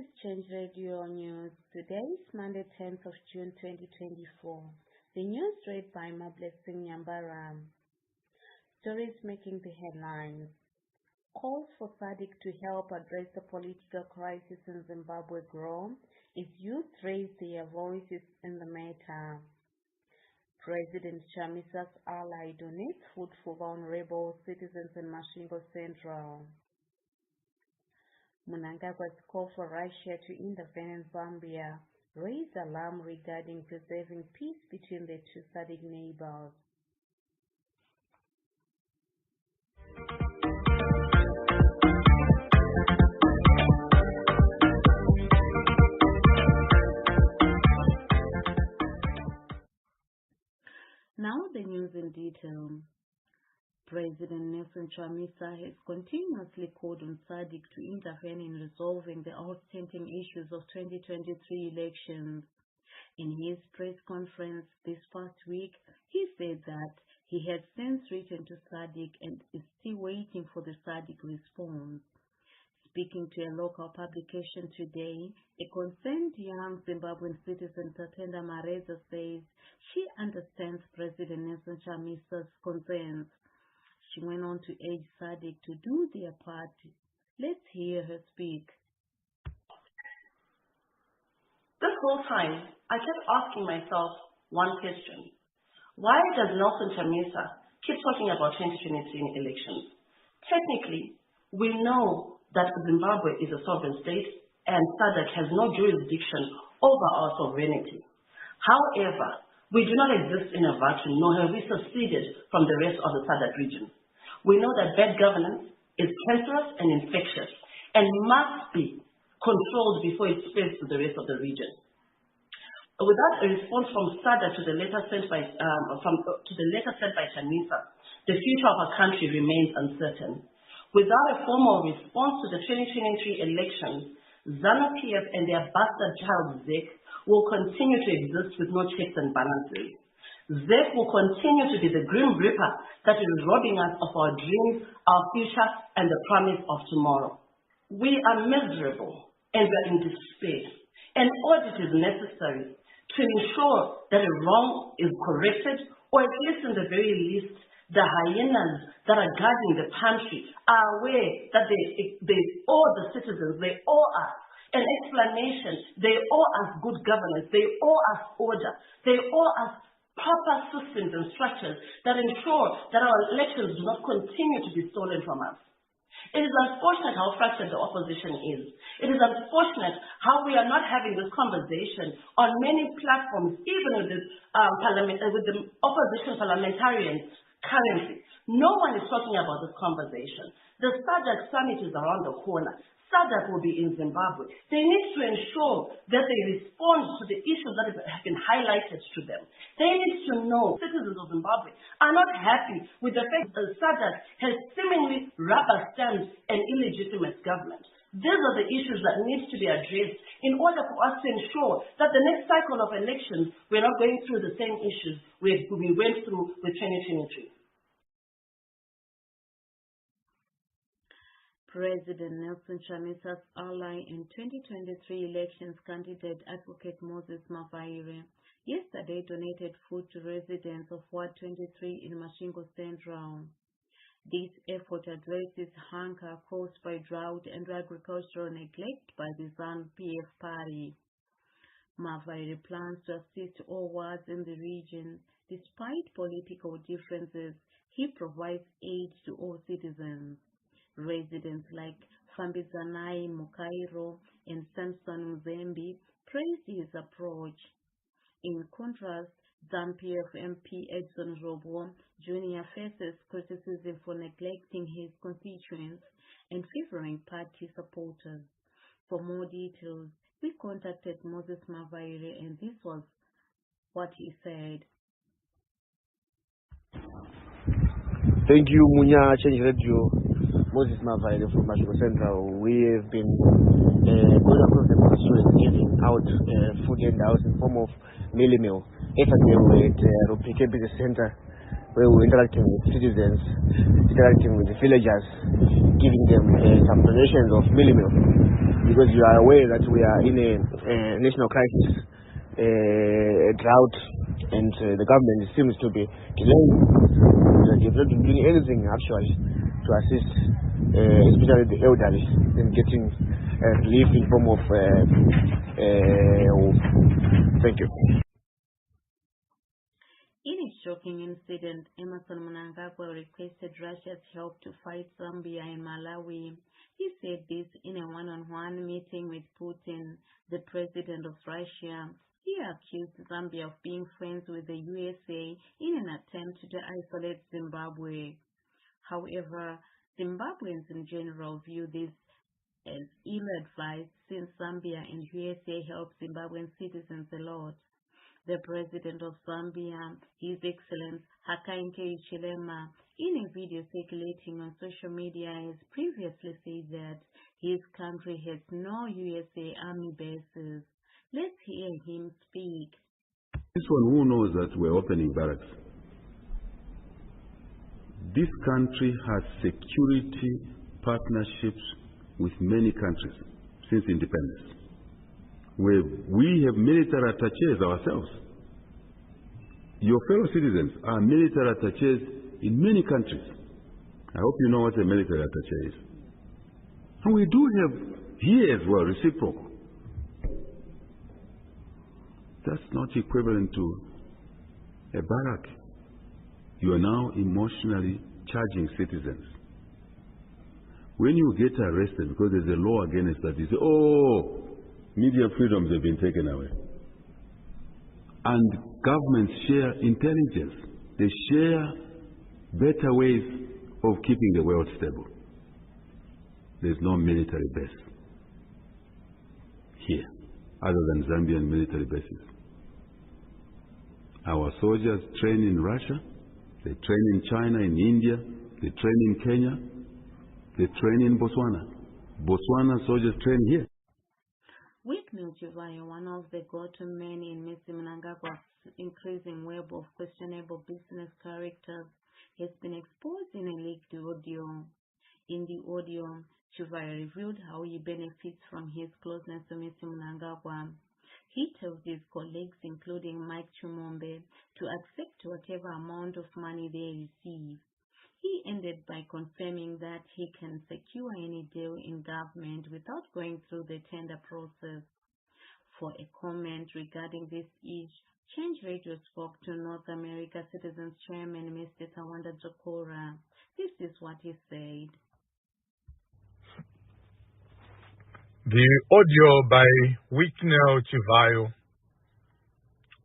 is Change Radio News. Today is Monday, 10th of June 2024. The news read by Blessing Nyambara. Stories making the headlines. Calls for SADC to help address the political crisis in Zimbabwe grow as youth raise their voices in the matter. President Chamisa's ally donates food for vulnerable citizens in Masvingo Central. Mnangagwa's call for Russia to intervene in Zambia raised alarm regarding preserving peace between the two SADC neighbors. Now the news in detail. President Nelson Chamisa has continuously called on SADC to intervene in resolving the outstanding issues of 2023 elections. In his press conference this past week, he said that he had since written to SADC and is still waiting for the SADC response. Speaking to a local publication today, a concerned young Zimbabwean citizen, Tatenda Mareza, says she understands President Nelson Chamisa's concerns. She went on to urge SADC to do their part. Let's hear her speak. This whole time, I kept asking myself one question. Why does Nelson Chamisa keep talking about 2023 elections? Technically, we know that Zimbabwe is a sovereign state and SADC has no jurisdiction over our sovereignty. However, we do not exist in a vacuum, nor have we seceded from the rest of the SADC region. We know that bad governance is cancerous and infectious and must be controlled before it spreads to the rest of the region. Without a response from SADC to the letter sent by Chamisa, the future of our country remains uncertain. Without a formal response to the 2023 elections, ZANU-PF and their bastard child ZEC will continue to exist with no checks and balances. ZEC will continue to be the grim reaper that is robbing us of our dreams, our future, and the promise of tomorrow. We are miserable and we are in despair. An audit is necessary to ensure that a wrong is corrected, or at least in the very least, the hyenas that are guarding the country are aware that they owe the citizens, they owe us an explanation, they owe us good governance, they owe us order, they owe us proper systems and structures that ensure that our elections do not continue to be stolen from us. It is unfortunate how fractured the opposition is. It is unfortunate how we are not having this conversation on many platforms, even with the opposition parliamentarians currently. No one is talking about this conversation. The SADC summit is around the corner. SADC will be in Zimbabwe. They need to ensure that they respond to the issues that have been highlighted to them. They need to know citizens of Zimbabwe are not happy with the fact that SADC has seemingly rubber-stamped an illegitimate government. These are the issues that need to be addressed in order for us to ensure that the next cycle of elections, we're not going through the same issues we went through with 2023. President Nelson Chamisa's ally in 2023 elections candidate Advocate Moses Mavaire yesterday donated food to residents of Ward 23 in Masvingo Central. This effort addresses hunger caused by drought and agricultural neglect by the ZANU-PF party. Mavaire plans to assist all wards in the region. Despite political differences, he provides aid to all citizens. Residents like Fambizanai Mukairo and Samson Mzembi praised his approach. In contrast, ZANU-PF MP Edson Robo Jr. faces criticism for neglecting his constituents and favoring party supporters. For more details, we contacted Moses Mavaire and this was what he said. Thank you, Munya Change Radio. Moses Mavaire from Masvingo Central. We have been going across the constituency giving out food handouts in form of mealie meal. Yesterday we were at Rupike Business Center where we were interacting with citizens, interacting with the villagers, giving them some donations of mealie meal. because you are aware that we are in a national crisis, drought, and the government seems to be delaying. They've not been doing anything actually to assist, especially the elderly, in getting relief in form of. Thank you. In a shocking incident, Mnangagwa requested Russia's help to fight Zambia and Malawi. He said this in a one-on-one meeting with Putin, the president of Russia. He accused Zambia of being friends with the USA in an attempt to isolate Zimbabwe. However, Zimbabweans in general view this as ill-advised since Zambia and USA help Zimbabwean citizens a lot. The president of Zambia, His Excellency Hakainde Hichilema, in a video circulating on social media, has previously said that his country has no USA army bases. Let's hear him speak. This one who knows that we're opening barracks. This country has security partnerships with many countries since independence, where we have military attaches ourselves. Your fellow citizens are military attaches in many countries. I hope you know what a military attaché is. And we do have here as well reciprocal. That's not equivalent to a barrack. You are now emotionally charging citizens. When you get arrested because there's a law against that, you say, oh, media freedoms have been taken away. And governments share intelligence. They share better ways of keeping the world stable. There's no military base here, other than Zambian military bases. Our soldiers train in Russia, they train in China, in India, they train in Kenya, they train in Botswana. Botswana soldiers train here. With Mnangagwa, one of the go-to men in Mr. Mnangagwa's increasing web of questionable business characters, has been exposed in a leaked audio. In the audio, Chuvai revealed how he benefits from his closeness to Mr. Mnangagwa. He tells his colleagues, including Mike Chumombe, to accept whatever amount of money they receive. He ended by confirming that he can secure any deal in government without going through the tender process. For a comment regarding this issue, Change Radio spoke to North America Citizens Chairman Mr. Tawanda Jokora. This is what he said. The audio by Wicknell Chivayo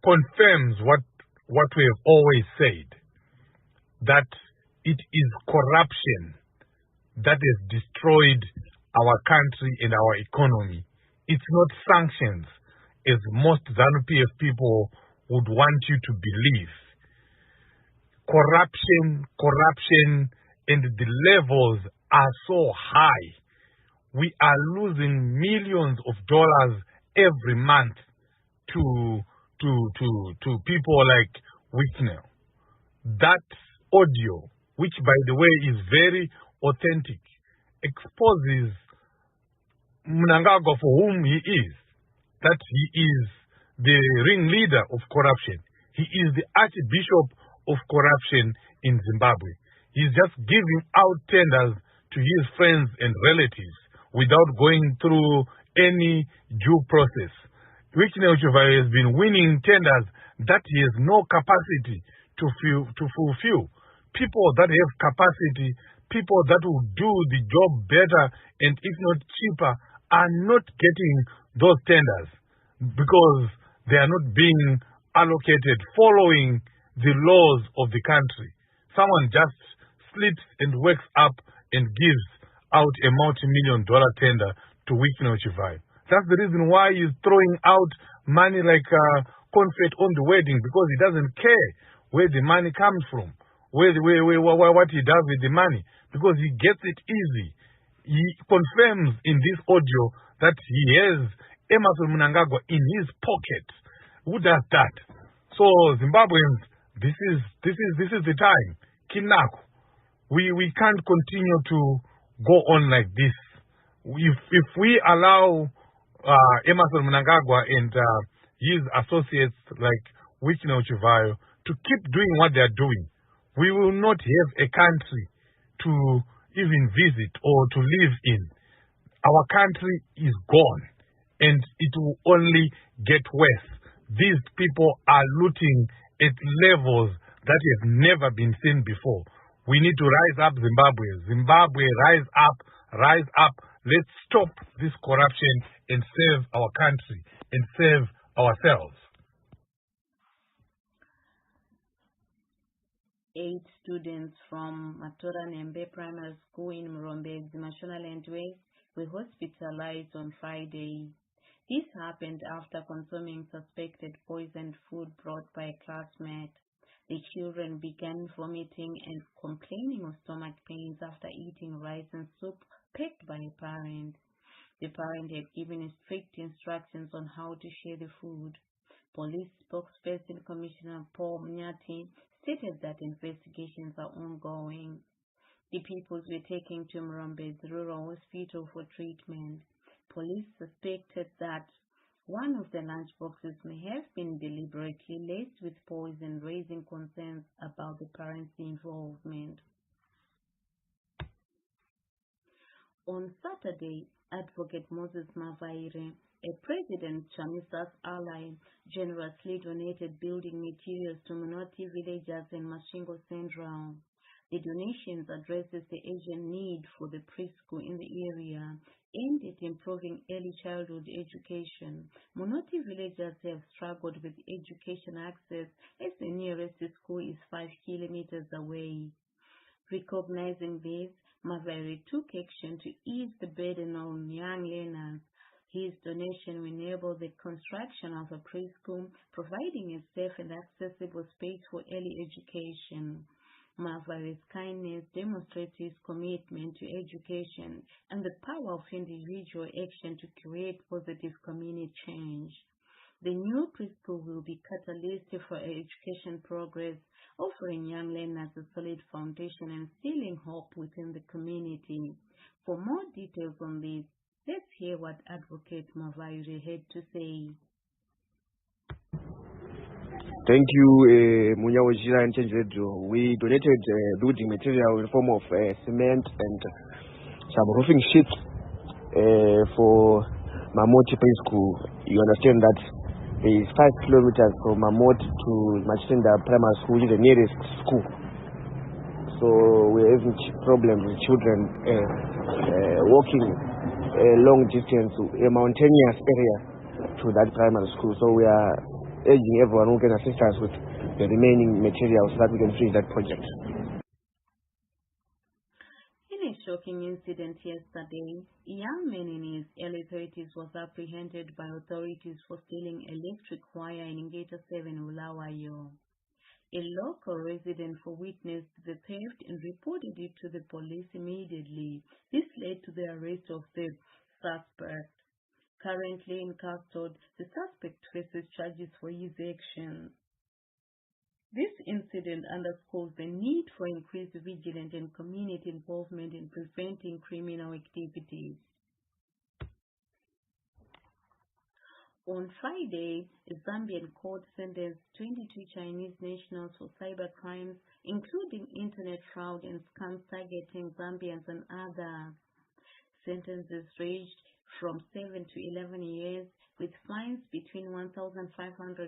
confirms what we have always said, that it is corruption that has destroyed our country and our economy. It's not sanctions, as most ZANU-PF people would want you to believe. Corruption, and the levels are so high. We are losing millions of dollars every month to people like Wicknell. That audio, which by the way is very authentic, exposes Mnangagwa for whom he is, that he is the ringleader of corruption. He is the archbishop of corruption in Zimbabwe. He's just giving out tenders to his friends and relatives without going through any due process. Wicknell Chuvai has been winning tenders that he has no capacity to fulfill. People that have capacity, people that will do the job better and if not cheaper, are not getting those tenders because they are not being allocated following the laws of the country. Someone just slips and wakes up and gives out a multi-million-dollar tender to Wicknell Chuvai. That's the reason why he's throwing out money like confetti on the wedding, because he doesn't care where the money comes from, what he does with the money, because he gets it easy. He confirms in this audio that he has Emmerson Mnangagwa in his pocket. Who does that? So Zimbabweans, this is the time. Kinaku. We can't continue to go on like this. if we allow Emerson Mnangagwa and his associates like Wikino Chivayo to keep doing what they are doing, we will not have a country to even visit or to live in. Our country is gone, and it will only get worse. These people are looting at levels that have never been seen before. We need to rise up, Zimbabwe. Zimbabwe, rise up, rise up. Let's stop this corruption and save our country and save ourselves. 8 students from Matora Nembe Primary School in Murombe, Mashonaland West, were hospitalized on Friday. This happened after consuming suspected poisoned food brought by a classmate. The children began vomiting and complaining of stomach pains after eating rice and soup packed by a parent. The parent had given strict instructions on how to share the food. Police spokesperson Commissioner Paul Mnyati stated that investigations are ongoing. The pupils were taken to Murombe's Rural Hospital for treatment. Police suspected that one of the lunch boxes may have been deliberately laced with poison, raising concerns about the parents' involvement. On Saturday, Advocate Moses Mavaire, a President Chamisa's ally, generously donated building materials to Munoti villagers in Mashingo Central. The donations addresses the urgent need for the preschool in the area, aimed at improving early childhood education. Munoti villagers have struggled with education access as the nearest school is 5 kilometers away. Recognizing this, Mavaire took action to ease the burden on young learners. His donation will enable the construction of a preschool, providing a safe and accessible space for early education. Mavaire's kindness demonstrates his commitment to education and the power of individual action to create positive community change. The new preschool will be catalyst for education progress, offering young learners a solid foundation and instilling hope within the community. For more details on this, let's hear what Advocate Mavaire had to say. Thank you, Munya Wajira and Change Radio. We donated building material in the form of cement and some roofing sheets for Mamoti Preschool. You understand that there is 5 kilometers from Mamoti to Machinda Primary School, which is the nearest school. So we're having problems with children walking a long distance to a mountainous area to that primary school. So we are urging everyone who can assist us with the remaining materials so that we can finish that project. In a shocking incident yesterday, a young man in his early 30s was apprehended by authorities for stealing electric wire in Ngeta 7, Ulawayo. A local resident witnessed the theft and reported it to the police immediately. This led to the arrest of the suspect. Currently in custody, the suspect faces charges for his actions. This incident underscores the need for increased vigilance and community involvement in preventing criminal activities. On Friday, a Zambian court sentenced 22 Chinese nationals for cyber crimes, including internet fraud and scams targeting Zambians and others. Sentences ranged from 7 to 11 years, with fines between $1,500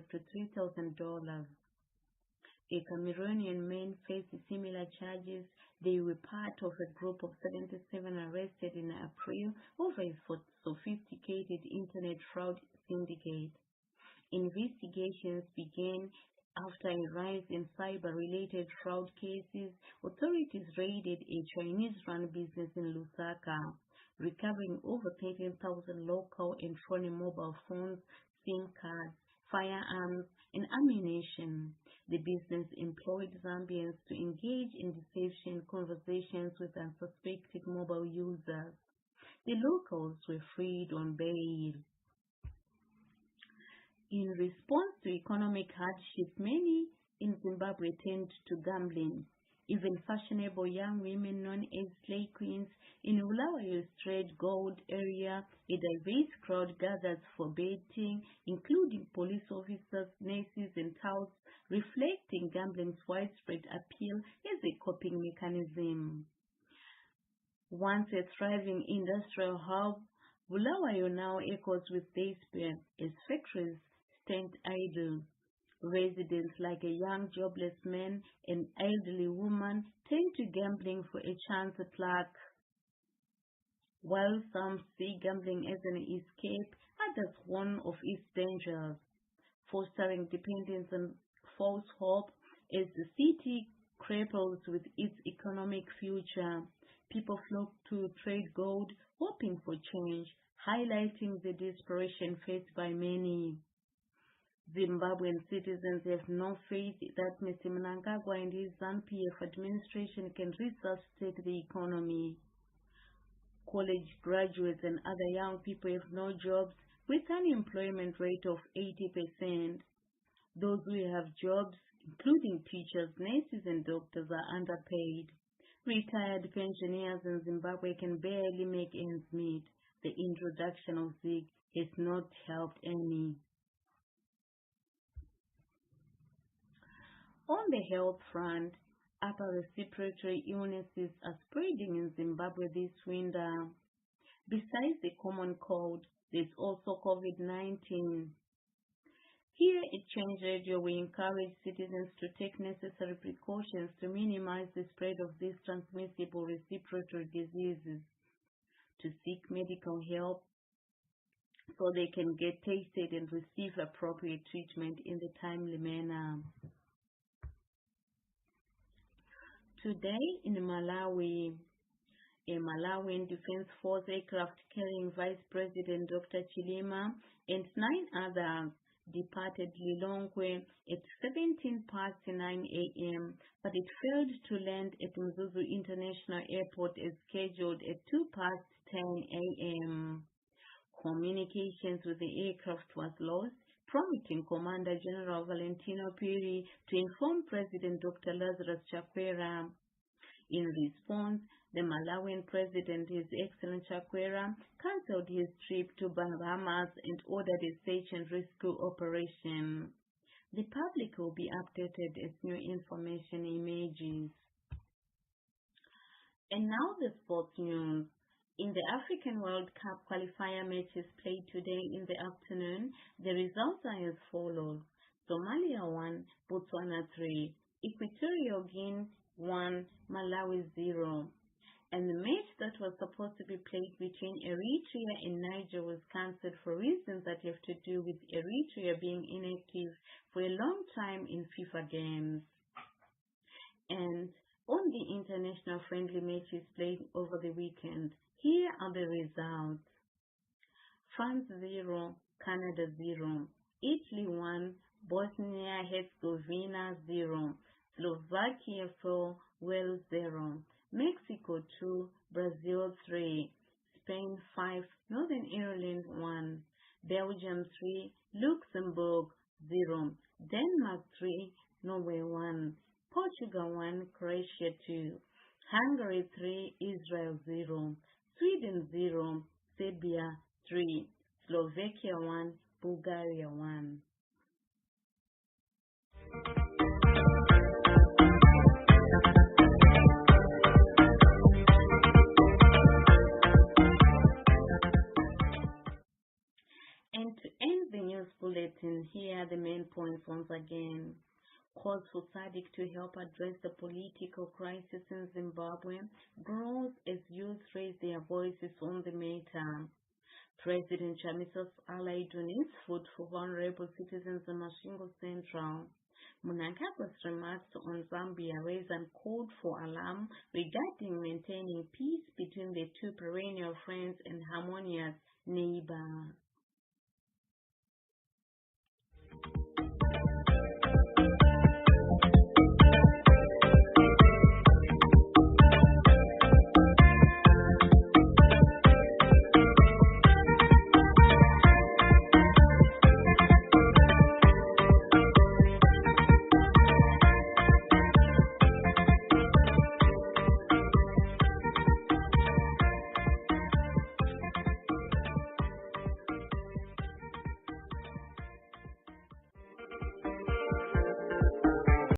to $3,000. A Cameroonian men faced similar charges. They were part of a group of 77 arrested in April over a sophisticated internet fraud syndicate. Investigations began after a rise in cyber-related fraud cases. Authorities raided a Chinese-run business in Lusaka, recovering over 13,000 local and foreign mobile phones, SIM cards, firearms, and ammunition. The business employed Zambians to engage in deception conversations with unsuspected mobile users. The locals were freed on bail. In response to economic hardship, many in Zimbabwe turned to gambling. Even fashionable young women known as slay queens in Bulawayo's trade gold area, a diverse crowd gathers for betting, including police officers, nurses, and touts, reflecting gambling's widespread appeal as a coping mechanism. Once a thriving industrial hub, Bulawayo now echoes with despair as factories stand idle. Residents like a young jobless man and elderly woman turn to gambling for a chance at luck. While some see gambling as an escape, others warn of its dangers, fostering dependence and false hope as the city grapples with its economic future. People flock to trade gold, hoping for change, highlighting the desperation faced by many. Zimbabwean citizens have no faith that Mr. Mnangagwa and his ZANU-PF administration can resuscitate the economy. College graduates and other young people have no jobs, with an unemployment rate of 80%. Those who have jobs, including teachers, nurses, and doctors, are underpaid. Retired pensioners in Zimbabwe can barely make ends meet. The introduction of ZIG has not helped any. On the health front, upper respiratory illnesses are spreading in Zimbabwe this winter. Besides the common cold, there's also COVID-19. Here at Change Radio, we encourage citizens to take necessary precautions to minimize the spread of these transmissible respiratory diseases, to seek medical help so they can get tested and receive appropriate treatment in the timely manner. Today in Malawi, a Malawian Defense Force aircraft carrying Vice President Dr. Chilima and 9 others departed Lilongwe at 9 a.m., but it failed to land at Mzuzu International Airport as scheduled at 10 a.m. Communications with the aircraft was lost, prompting Commander General Valentino Piri to inform President Dr. Lazarus Chakwera. In response, the Malawian President, His Excellency Chakwera, cancelled his trip to Bahamas and ordered a search and rescue operation. The public will be updated as new information emerges. And now the sports news. In the African World Cup qualifier matches played today in the afternoon, the results are as follows. Somalia 1, Botswana 3, Equatorial Guinea 1, Malawi 0. And the match that was supposed to be played between Eritrea and Niger was cancelled for reasons that have to do with Eritrea being inactive for a long time in FIFA games. And on the international friendly matches played over the weekend, here are the results. France 0, Canada 0, Italy 1, Bosnia-Herzegovina 0, Slovakia 4, Wales 0, Mexico 2, Brazil 3, Spain 5, Northern Ireland 1, Belgium 3, Luxembourg 0, Denmark 3, Norway 1, Portugal 1, Croatia 2, Hungary 3, Israel 0, Sweden 0, Serbia 3, Slovakia 1, Bulgaria 1. And to end the news bulletin, here are the main points once again. Calls for SADC to help address the political crisis in Zimbabwe grows as youth raise their voices on the matter. President Chamisa's ally donates food for vulnerable citizens in Masvingo Central. Mnangagwa's remarks on Zambia raise and called for alarm regarding maintaining peace between the two perennial friends and harmonious neighbors.